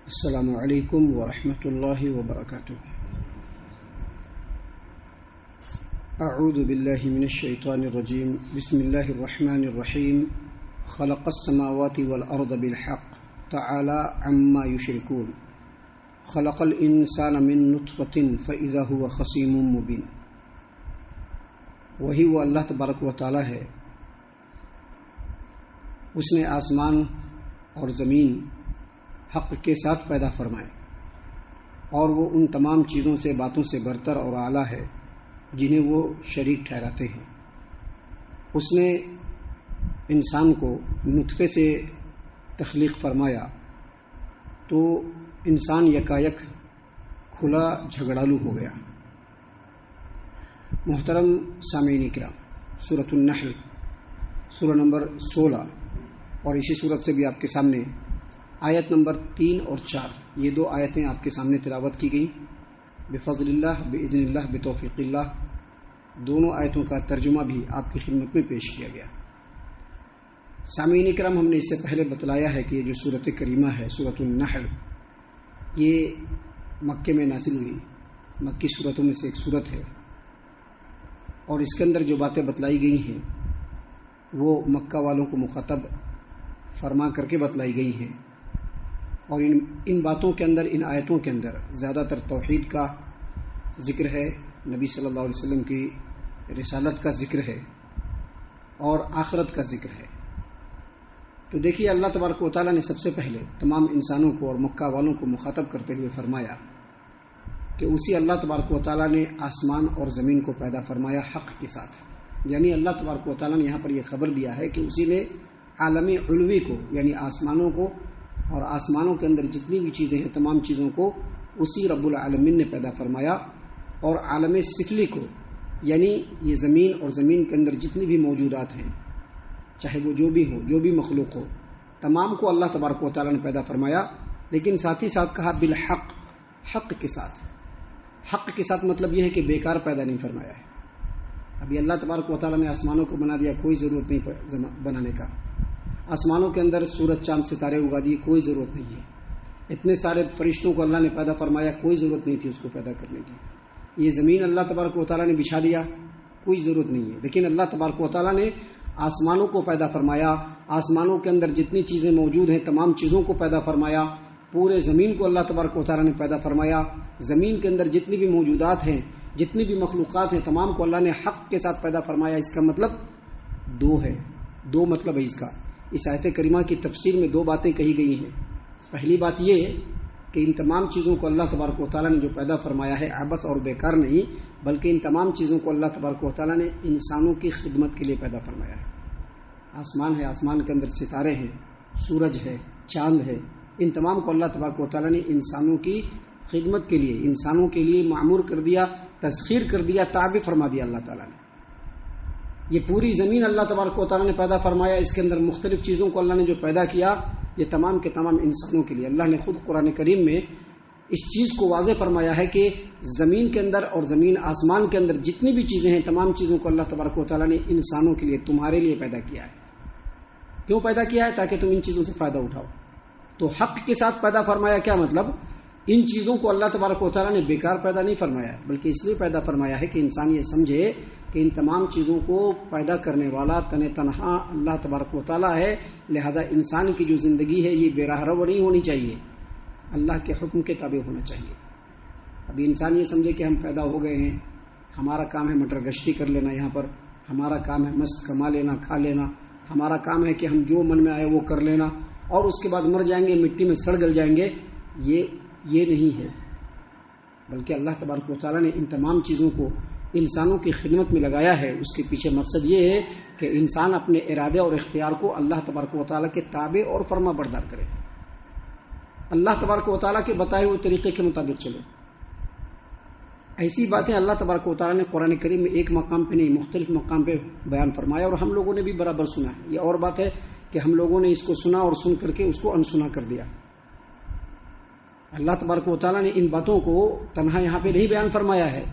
السلام علیکم ورحمۃ اللہ وبرکاتہ۔ اعوذ باللہ من الشیطان الرجیم، بسم اللہ الرحمن الرحیم۔ خلق السماوات والارض بالحق تعالی عما یشرکون، خلق الانسان من نطفۃ فاذا هو خصیم مبین۔ وہی وہ اللہ تبارک و تعالی ہے، اس نے آسمان اور زمین حق کے ساتھ پیدا فرمائے، اور وہ ان تمام چیزوں سے باتوں سے برتر اور اعلیٰ ہے جنہیں وہ شریک ٹھہراتے ہیں۔ اس نے انسان کو نطفے سے تخلیق فرمایا تو انسان یکایک کھلا جھگڑالو ہو گیا۔ محترم سامعین کرام، سورۃ النحل سورہ نمبر 16 اور اسی سورت سے بھی آپ کے سامنے آیت نمبر 3 اور 4 یہ دو آیتیں آپ کے سامنے تلاوت کی گئیں بفضل اللہ، باذن اللہ، بتوفیق اللہ۔ دونوں آیتوں کا ترجمہ بھی آپ کی خدمت میں پیش کیا گیا۔ سامعین کرام، ہم نے اس سے پہلے بتلایا ہے کہ یہ جو سورت کریمہ ہے سورۃ النحل، یہ مکے میں نازل ہوئی مکی سورتوں میں سے ایک سورت ہے، اور اس کے اندر جو باتیں بتلائی گئی ہیں وہ مکہ والوں کو مخاطب فرما کر کے بتلائی گئی ہیں، اور ان باتوں کے اندر، ان آیتوں کے اندر زیادہ تر توحید کا ذکر ہے، نبی صلی اللہ علیہ وسلم کی رسالت کا ذکر ہے، اور آخرت کا ذکر ہے۔ تو دیکھیے، اللہ تبارک و تعالیٰ نے سب سے پہلے تمام انسانوں کو اور مکہ والوں کو مخاطب کرتے ہوئے فرمایا کہ اسی اللہ تبارک و تعالیٰ نے آسمان اور زمین کو پیدا فرمایا حق کے ساتھ، یعنی اللہ تبارک و تعالیٰ نے یہاں پر یہ خبر دیا ہے کہ اسی نے عالم علوی کو، یعنی آسمانوں کو اور آسمانوں کے اندر جتنی بھی چیزیں ہیں تمام چیزوں کو اسی رب العالمین نے پیدا فرمایا، اور عالم سفلی کو، یعنی یہ زمین اور زمین کے اندر جتنی بھی موجودات ہیں، چاہے وہ جو بھی ہو، جو بھی مخلوق ہو، تمام کو اللہ تبارک و تعالیٰ نے پیدا فرمایا، لیکن ساتھ ہی ساتھ کہا بالحق، حق کے ساتھ۔ حق کے ساتھ مطلب یہ ہے کہ بیکار پیدا نہیں فرمایا ہے۔ ابھی اللہ تبارک و تعالیٰ نے آسمانوں کو بنا دیا، کوئی ضرورت نہیں بنانے کا۔ آسمانوں کے اندر سورج چاند ستارے اگا دیے، کوئی ضرورت نہیں ہے۔ اتنے سارے فرشتوں کو اللہ نے پیدا فرمایا، کوئی ضرورت نہیں تھی اس کو پیدا کرنے کی۔ یہ زمین اللہ تبارک و تعالیٰ نے بچھا دیا، کوئی ضرورت نہیں ہے، لیکن اللہ تبارک و تعالیٰ نے آسمانوں کو پیدا فرمایا، آسمانوں کے اندر جتنی چیزیں موجود ہیں تمام چیزوں کو پیدا فرمایا، پورے زمین کو اللہ تبارک و تعالیٰ نے پیدا فرمایا۔ زمین کے اندر جتنی بھی موجودات ہیں، جتنی بھی مخلوقات ہیں، تمام کو اللہ نے حق کے ساتھ پیدا فرمایا۔ اس کا مطلب دو ہے، دو مطلب ہے اس کا۔ اس آیت کریمہ کی تفسیر میں دو باتیں کہی گئی ہیں۔ پہلی بات یہ کہ ان تمام چیزوں کو اللہ تبارک و تعالیٰ نے جو پیدا فرمایا ہے عبث اور بیکار نہیں، بلکہ ان تمام چیزوں کو اللہ تبارک و تعالیٰ نے انسانوں کی خدمت کے لیے پیدا فرمایا ہے۔ آسمان ہے، آسمان کے اندر ستارے ہیں، سورج ہے، چاند ہے، ان تمام کو اللہ تبارک و تعالیٰ نے انسانوں کی خدمت کے لیے، انسانوں کے لیے معمور کر دیا، تسخیر کر دیا، تابع فرما دیا اللہ تعالیٰ نے۔ یہ پوری زمین اللہ تبارک و تعالیٰ نے پیدا فرمایا، اس کے اندر مختلف چیزوں کو اللہ نے جو پیدا کیا، یہ تمام کے تمام انسانوں کے لیے۔ اللہ نے خود قرآن کریم میں اس چیز کو واضح فرمایا ہے کہ زمین کے اندر اور زمین آسمان کے اندر جتنی بھی چیزیں ہیں تمام چیزوں کو اللہ تبارک و تعالیٰ نے انسانوں کے لیے، تمہارے لیے پیدا کیا ہے۔ کیوں پیدا کیا ہے؟ تاکہ تم ان چیزوں سے فائدہ اٹھاؤ۔ تو حق کے ساتھ پیدا فرمایا، کیا مطلب؟ ان چیزوں کو اللہ تبارک و تعالیٰ نے بیکار پیدا نہیں فرمایا ہے، بلکہ اس لیے پیدا فرمایا ہے کہ انسان یہ سمجھے کہ ان تمام چیزوں کو پیدا کرنے والا تنہا اللہ تبارک و تعالیٰ ہے، لہذا انسان کی جو زندگی ہے یہ بے راہ رو نہیں ہونی چاہیے، اللہ کے حکم کے تابع ہونا چاہیے۔ ابھی انسان یہ سمجھے کہ ہم پیدا ہو گئے ہیں، ہمارا کام ہے مٹر گشتی کر لینا، یہاں پر ہمارا کام ہے مست کما لینا، کھا لینا، ہمارا کام ہے کہ ہم جو من میں آئے وہ کر لینا، اور اس کے بعد مر جائیں گے، مٹی میں سڑ گل جائیں گے۔ یہ نہیں ہے، بلکہ اللہ تبارک و تعالیٰ نے ان تمام چیزوں کو انسانوں کی خدمت میں لگایا ہے۔ اس کے پیچھے مقصد یہ ہے کہ انسان اپنے ارادے اور اختیار کو اللہ تبارک و تعالیٰ کے تابع اور فرما بردار کرے، اللہ تبارک و تعالیٰ کے بتائے ہوئے طریقے کے مطابق چلے۔ ایسی باتیں اللہ تبارک و تعالیٰ نے قرآن کریم میں ایک مقام پہ نہیں، مختلف مقام پہ بیان فرمایا، اور ہم لوگوں نے بھی برابر سنا ہے۔ یہ اور بات ہے کہ ہم لوگوں نے اس کو سنا اور سن کر کے اس کو انسنا کر دیا۔ اللہ تبارک و تعالیٰ نے ان باتوں کو تنہا یہاں پہ نہیں بیان فرمایا ہے،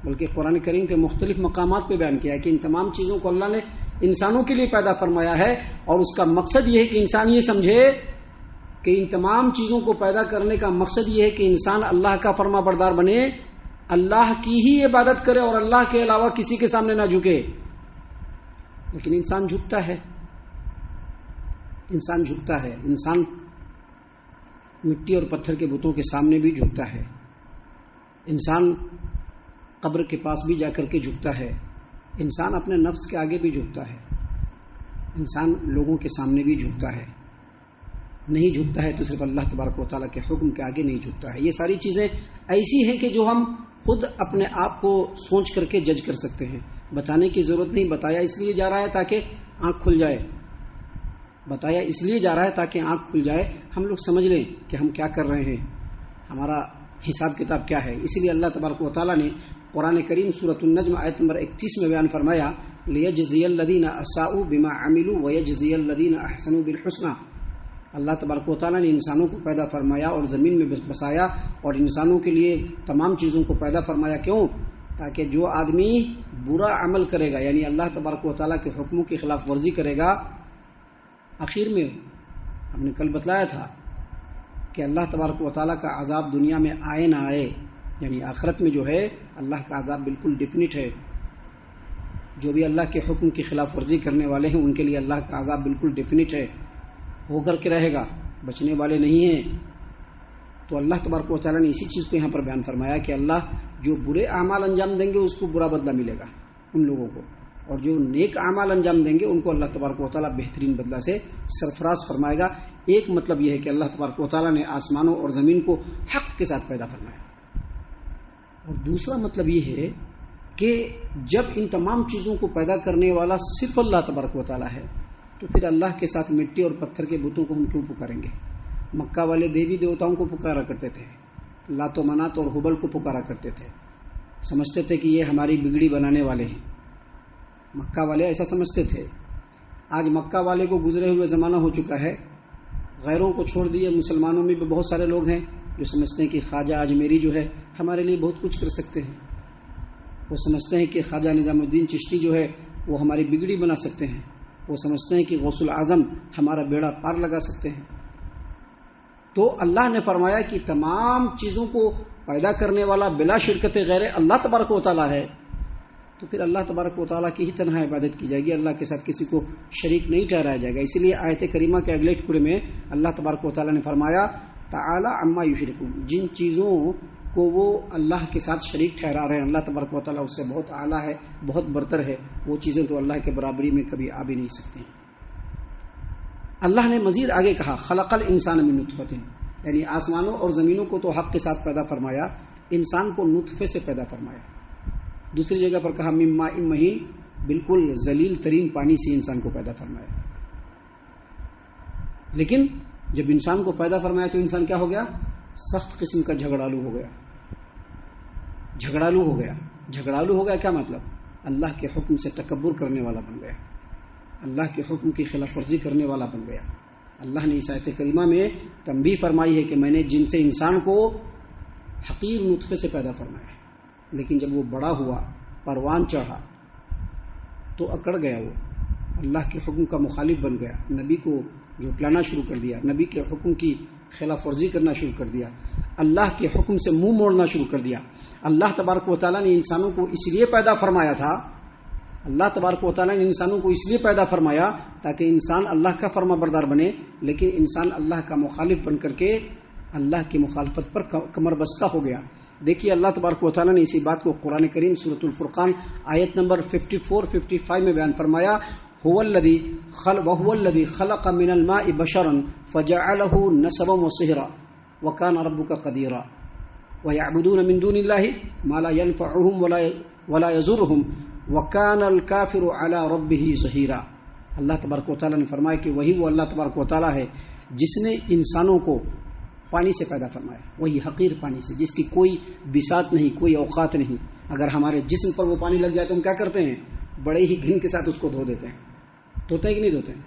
بلکہ قرآن کریم کے مختلف مقامات پہ بیان کیا ہے کہ ان تمام چیزوں کو اللہ نے انسانوں کے لیے پیدا فرمایا ہے، اور اس کا مقصد یہ ہے کہ انسان یہ سمجھے کہ ان تمام چیزوں کو پیدا کرنے کا مقصد یہ ہے کہ انسان اللہ کا فرما بردار بنے، اللہ کی ہی عبادت کرے اور اللہ کے علاوہ کسی کے سامنے نہ جھکے. لیکن انسان جھکتا ہے، انسان مٹی اور پتھر کے بتوں کے سامنے بھی جھکتا ہے، انسان قبر کے پاس بھی جا کر کے جھکتا ہے، انسان اپنے نفس کے آگے بھی جھکتا ہے، انسان لوگوں کے سامنے بھی جھکتا ہے. نہیں جھکتا ہے تو صرف اللہ تبارک و تعالیٰ کے حکم کے آگے نہیں جھکتا ہے. یہ ساری چیزیں ایسی ہیں کہ جو ہم خود اپنے آپ کو سوچ کر کے جج کر سکتے ہیں. بتانے کی ضرورت نہیں، بتایا اس لیے جا رہا ہے تاکہ آنکھ کھل جائے، بتایا اس لیے جا رہا ہے تاکہ آنکھ کھل جائے، ہم لوگ سمجھ لیں کہ ہم کیا کر رہے ہیں، ہمارا حساب کتاب کیا ہے. اسی لیے اللہ تبارک و تعالیٰ نے قرآن کریم سورۃ النجم آیت نمبر 31 میں بیان فرمایا لیجزی الذین اساءوا بما عملوا ویجزی الذین احسنوا بالحسنى. اللہ تبارک و تعالیٰ نے انسانوں کو پیدا فرمایا اور زمین میں بسایا اور انسانوں کے لیے تمام چیزوں کو پیدا فرمایا. کیوں؟ تاکہ جو آدمی برا عمل کرے گا، یعنی اللہ تبارک و تعالیٰ کے حکموں کی خلاف ورزی کرے گا، آخر میں ہم نے کل بتلایا تھا کہ اللہ تبارک و تعالیٰ کا عذاب دنیا میں آئے نہ آئے، یعنی آخرت میں جو ہے اللہ کا عذاب بالکل ڈیفینٹ ہے. جو بھی اللہ کے حکم کی خلاف ورزی کرنے والے ہیں ان کے لیے اللہ کا عذاب بالکل ڈیفینٹ ہے، ہو کر کے رہے گا، بچنے والے نہیں ہیں. تو اللہ تبارک و تعالیٰ نے اسی چیز کو یہاں پر بیان فرمایا کہ اللہ جو برے اعمال انجام دیں گے اس کو برا بدلہ ملے گا ان لوگوں کو، اور جو نیک اعمال انجام دیں گے ان کو اللہ تبارک و تعالیٰ بہترین بدلہ سے سرفراز فرمائے گا. ایک مطلب یہ ہے کہ اللہ تبارک و تعالیٰ نے آسمانوں اور زمین کو حق کے ساتھ پیدا فرمایا، اور دوسرا مطلب یہ ہے کہ جب ان تمام چیزوں کو پیدا کرنے والا صرف اللہ تبارک و تعالیٰ ہے تو پھر اللہ کے ساتھ مٹی اور پتھر کے بتوں کو ہم کیوں پکاریں گے؟ مکہ والے دیوی دیوتاؤں کو پکارا کرتے تھے، لات و منات اور حبل کو پکارا کرتے تھے، سمجھتے تھے کہ یہ ہماری بگڑی بنانے والے ہیں. مکہ والے ایسا سمجھتے تھے. آج مکہ والے کو گزرے ہوئے زمانہ ہو چکا ہے، غیروں کو چھوڑ دیے مسلمانوں میں بھی بہت سارے لوگ ہیں جو سمجھتے ہیں کہ خواجہ اجمیری جو ہے ہمارے لیے بہت کچھ کر سکتے ہیں. وہ سمجھتے ہیں کہ خواجہ نظام الدین چشتی جو ہے وہ ہماری بگڑی بنا سکتے ہیں. وہ سمجھتے ہیں کہ غوث الاعظم ہمارا بیڑا پار لگا سکتے ہیں. تو اللہ نے فرمایا کہ تمام چیزوں کو پیدا کرنے والا بلا شرکت غیر اللہ تبارک و تعالیٰ ہے، تو پھر اللہ تبارک و تعالیٰ کی ہی تنہا عبادت کی جائے گی، اللہ کے ساتھ کسی کو شریک نہیں ٹھہرایا جائے گا. اسی لیے آیت کریمہ کے اگلے ٹکڑے میں اللہ تبارک و تعالیٰ نے فرمایا تعالی عما یشرکون، جن چیزوں کو وہ اللہ کے ساتھ شریک ٹھہرا رہے ہیں اللہ تبارک و تعالیٰ اس سے بہت اعلیٰ ہے، بہت برتر ہے، وہ چیزیں تو اللہ کے برابری میں کبھی آ بھی نہیں سکتی. اللہ نے مزید آگے کہا خلق الانسان من نطفۃ، یعنی آسمانوں اور زمینوں کو تو حق کے ساتھ پیدا فرمایا، انسان کو نطفے سے پیدا فرمایا. دوسری جگہ پر کہا من ماء مہین، بالکل ذلیل ترین پانی سے انسان کو پیدا فرمایا. لیکن جب انسان کو پیدا فرمایا تو انسان کیا ہو گیا؟ سخت قسم کا جھگڑالو ہو گیا. جھگڑالو ہو گیا کیا مطلب؟ اللہ کے حکم سے تکبر کرنے والا بن گیا، اللہ کے حکم کی خلاف ورزی کرنے والا بن گیا. اللہ نے اس آیت کریمہ میں تنبیہ فرمائی ہے کہ میں نے جن سے انسان کو حقیر نطفے سے پیدا فرمایا، لیکن جب وہ بڑا ہوا، پروان چڑھا، تو اکڑ گیا، وہ اللہ کے حکم کا مخالف بن گیا، نبی کو جھٹلانا شروع کر دیا، نبی کے حکم کی خلاف ورزی کرنا شروع کر دیا، اللہ کے حکم سے منہ موڑنا شروع کر دیا. اللہ تبارک و تعالیٰ نے انسانوں کو اس لیے پیدا فرمایا تھا، اللہ تبارک و تعالیٰ نے انسانوں کو اس لیے پیدا فرمایا تاکہ انسان اللہ کا فرما بردار بنے، لیکن انسان اللہ کا مخالف بن کر کے اللہ کی مخالفت پر کمر بستہ ہو گیا. دیکھیے اللہ تبارک و تعالیٰ نے اسی بات کو قرآن کریم سورۃ الفرقان آیت نمبر 54-55 میں بیان فرمایا هو الذي خلق من الماء بشرا فجعله نسبا وصهرا وكان ربك قديرا ويعبدون من دون الله ما لا ينفعهم ولا يضرهم وكان الكافر على ربه ظهيرا. اللہ تبارک و تعالیٰ نے فرمایا کہ وہی وہ اللہ تبارک و تعالیٰ ہے جس نے انسانوں کو پانی سے پیدا فرمایا، وہی حقیر پانی سے جس کی کوئی بساط نہیں، کوئی اوقات نہیں. اگر ہمارے جسم پر وہ پانی لگ جائے تو ہم کیا کرتے ہیں؟ بڑے ہی گھن کے ساتھ اس کو دھو دیتے ہیں. دھوتے ہیں کہ نہیں دھوتے ہیں؟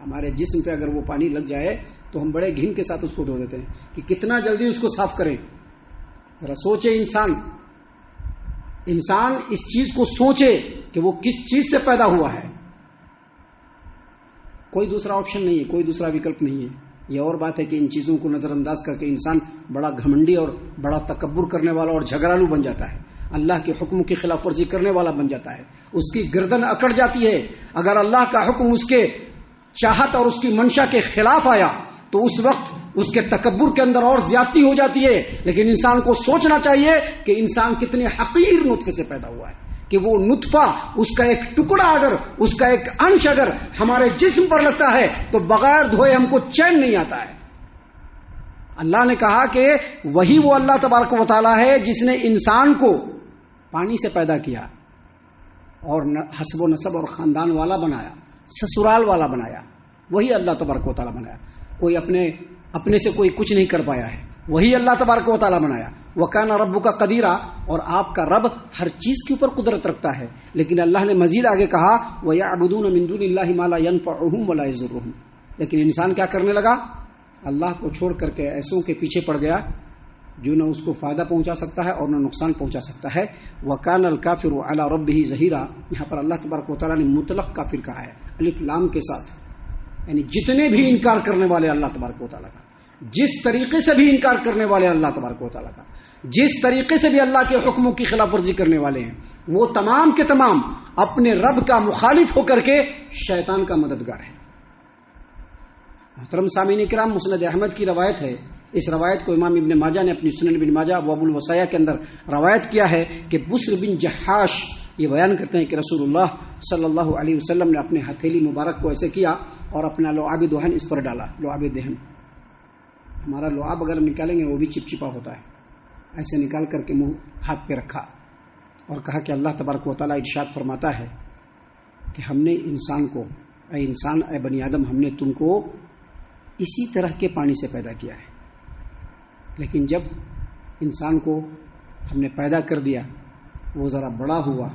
ہمارے جسم پہ اگر وہ پانی لگ جائے تو ہم بڑے گھن کے ساتھ اس کو دھو دیتے ہیں کہ کتنا جلدی اس کو صاف کریں. ذرا سوچے انسان اس چیز کو سوچے کہ وہ کس چیز سے پیدا ہوا ہے. کوئی دوسرا آپشن نہیں ہے، کوئی دوسرا وکلپ نہیں ہے. یہ اور بات ہے کہ ان چیزوں کو نظر انداز کر کے انسان بڑا گھمنڈی اور بڑا تکبر کرنے والا اور جھگڑالو بن جاتا ہے، اللہ کے حکم کی خلاف ورزی کرنے والا بن جاتا ہے، اس کی گردن اکڑ جاتی ہے۔ اگر اللہ کا حکم اس کے چاہت اور اس کی منشا کے خلاف آیا تو اس وقت اس کے تکبر کے اندر اور زیادتی ہو جاتی ہے۔ لیکن انسان کو سوچنا چاہیے کہ انسان کتنے حقیر نطفے سے پیدا ہوا ہے، کہ وہ نطفہ، اس کا ایک ٹکڑا اگر، اس کا ایک انش اگر ہمارے جسم پر لگتا ہے تو بغیر دھوئے ہم کو چین نہیں آتا ہے۔ اللہ نے کہا کہ وہی وہ اللہ تبارک و تعالی ہے جس نے انسان کو پانی سے پیدا کیا اور حسب و نسب اور خاندان والا بنایا، سسرال والا بنایا، وہی اللہ تبارک و تعالی بنایا۔ کوئی اپنے سے کوئی کچھ نہیں کر پایا ہے، وہی اللہ تبارک و تعالی بنایا۔ وَكَانَ رَبُّكَ قَدِيرًا، اور آپ کا رب ہر چیز کے اوپر قدرت رکھتا ہے۔ لیکن اللہ نے مزید آگے کہا وَيَعْبُدُونَ مِن دُونِ اللَّهِ مَا لَا يَنفَعُهُمْ وَلَا يَضُرُّهُمْ، لیکن انسان کیا کرنے لگا؟ اللہ کو چھوڑ کر کے ایسوں کے پیچھے پڑ گیا جو نہ اس کو فائدہ پہنچا سکتا ہے اور نہ نقصان پہنچا سکتا ہے۔ وَكَانَ الْكَافِرُ عَلَى رَبِّهِ ظَهِيرًا، یہاں پر اللہ تبارک و تعالیٰ نے مطلق کافر کہا ہے الف لام کے ساتھ، یعنی جتنے بھی انکار کرنے والے اللہ تبارک و تعالیٰ کا، جس طریقے سے بھی انکار کرنے والے اللہ تبارک و تعالیٰ کا، جس طریقے سے بھی اللہ کے حکموں کی خلاف ورزی کرنے والے ہیں، وہ تمام کے تمام اپنے رب کا مخالف ہو کر کے شیطان کا مددگار ہے۔ محترم سامعین کرام، مسند احمد کی روایت ہے، اس روایت کو امام ابن ماجہ نے اپنی سنن ابن ماجہ و ابو الوصایا کے اندر روایت کیا ہے کہ بسر بن جحاش یہ بیان کرتے ہیں کہ رسول اللہ صلی اللہ علیہ وسلم نے اپنے ہتھیلی مبارک کو ایسے کیا اور اپنا لعاب دہن اس پر ڈالا۔ لعاب دہن، ہمارا لعاب اگر ہم نکالیں گے وہ بھی چپچپا ہوتا ہے، ایسے نکال کر کے منہ ہاتھ پہ رکھا اور کہا کہ اللہ تبارک و تعالیٰ ارشاد فرماتا ہے کہ ہم نے انسان کو، اے انسان، اے بنی آدم، ہم نے تم کو اسی طرح کے پانی سے پیدا کیا ہے، لیکن جب انسان کو ہم نے پیدا کر دیا، وہ ذرا بڑا ہوا،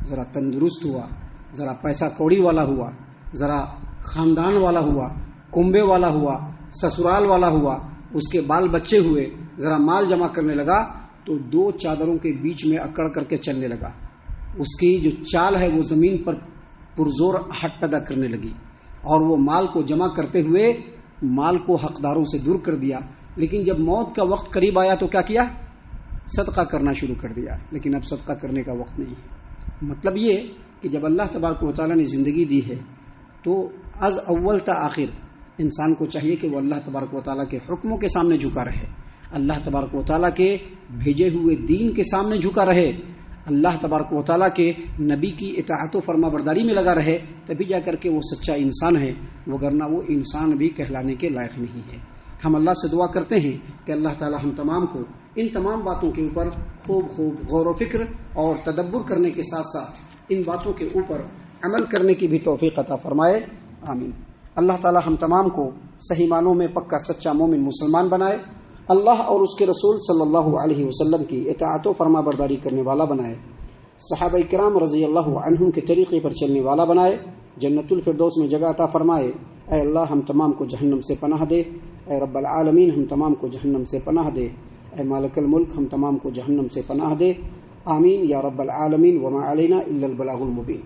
ذرا تندرست ہوا، ذرا پیسہ کوڑی والا ہوا، ذرا خاندان والا ہوا، کنبے والا ہوا، سسرال والا ہوا، اس کے بال بچے ہوئے، ذرا مال جمع کرنے لگا تو دو چادروں کے بیچ میں اکڑ کر کے چلنے لگا۔ اس کی جو چال ہے وہ زمین پر پرزور ہٹ پیدا کرنے لگی اور وہ مال کو جمع کرتے ہوئے مال کو حقداروں سے دور کر دیا۔ لیکن جب موت کا وقت قریب آیا تو کیا کیا؟ صدقہ کرنا شروع کر دیا، لیکن اب صدقہ کرنے کا وقت نہیں ہے۔ مطلب یہ کہ جب اللہ تبارک و تعالیٰ نے زندگی دی ہے تو از اول تا آخر انسان کو چاہیے کہ وہ اللہ تبارک و تعالیٰ کے حکموں کے سامنے جھکا رہے، اللہ تبارک و تعالیٰ کے بھیجے ہوئے دین کے سامنے جھکا رہے، اللہ تبارک و تعالیٰ کے نبی کی اطاعت و فرما برداری میں لگا رہے، تبھی جا کر کے وہ سچا انسان ہے، وگرنہ وہ انسان بھی کہلانے کے لائق نہیں ہے۔ ہم اللہ سے دعا کرتے ہیں کہ اللہ تعالیٰ ہم تمام کو ان تمام باتوں کے اوپر خوب غور و فکر اور تدبر کرنے کے ساتھ ساتھ ان باتوں کے اوپر عمل کرنے کی بھی توفیق عطا فرمائے، آمین۔ اللہ تعالیٰ ہم تمام کو صحیح معنوں میں پکا سچا مومن مسلمان بنائے، اللہ اور اس کے رسول صلی اللہ علیہ وسلم کی اطاعت و فرما برداری کرنے والا بنائے، صحابہ کرام رضی اللہ عنہم کے طریقے پر چلنے والا بنائے، جنت الفردوس میں جگہ عطا فرمائے۔ اے اللہ ہم تمام کو جہنم سے پناہ دے، اے رب العالمین ہم تمام کو جہنم سے پناہ دے، اے مالک الملک ہم تمام کو جہنم سے پناہ دے، آمین یا رب العالمین۔ وما علینا الا البلاغ المبین۔